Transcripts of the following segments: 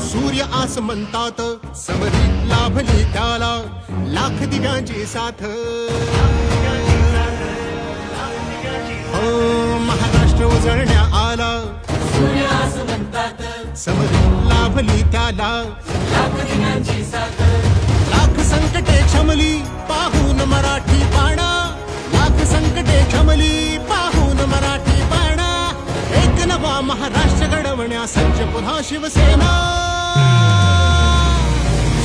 सूर्य आस म्हणतात समरी लाभली त्याला लाख दिव्यांची साथ हो महाराष्ट्र उजळण्या आला सूर्य आस म्हणतात समरी लाभली त्याला लाख दिव्यांची साथ लाख संकटे क्षमली पाहून मराठी पाणा लाख संकटे क्षमली पाहून मराठी पाणा एक नवा महाराष्ट्र घडवण्या सज्ज पुन्हा शिवसेना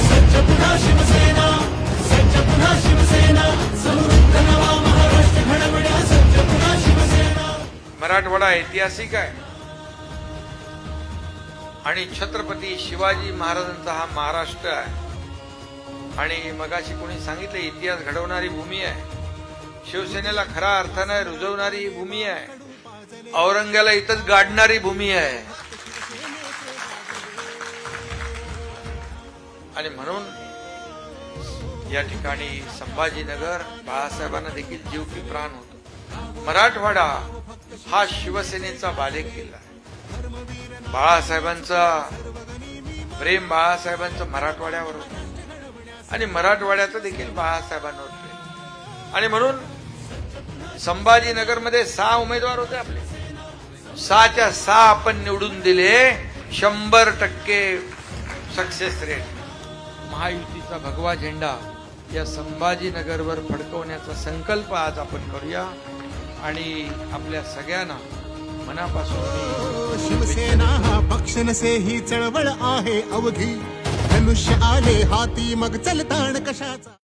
सज्ज पुन्हा शिवसेना सज्ज पुन्हा शिवसेना समृद्ध नवा महाराष्ट्र घडवण्या सज्ज पुन्हा शिवसेना। मराठवाडा ऐतिहासिक आहे आणि छत्रपती शिवाजी महाराजांचा हा महाराष्ट्र आहे आणि मगाशी कोणी सांगितलं इतिहास घडवणारी भूमी आहे। शिवसेनेला खऱ्या अर्थाने रुजवणारी भूमी आहे। औरंग्याला इथंच गाडणारी भूमी आहे आणि म्हणून या ठिकाणी संभाजीनगर बाळासाहेबांना देखील जीव की प्राण होतो। मराठवाडा हा शिवसेनेचा बालेकिल्ला आहे। बाळासाहेबांचा प्रेम बाळासाहेबांचं मराठवाड्यावर होतं आणि मराठवाड्याचं देखील बाळासाहेबांवर प्रेम आणि म्हणून संभाजीनगरमध्ये 6 उमेदवार होते आपले 6च्या 6 आपण निवडून दिले 100% सक्सेस रेट। महायुतीचा भगवा झेंडा या संभाजीनगरवर फडकवण्याचा संकल्प आज आपण करूया आणि आपल्या सगळ्यांना मनापासून शिवसेना हा पक्ष नसे ही चळवळ आहे अवघी धनुष्य आले हाती मग चलताण कशाचा।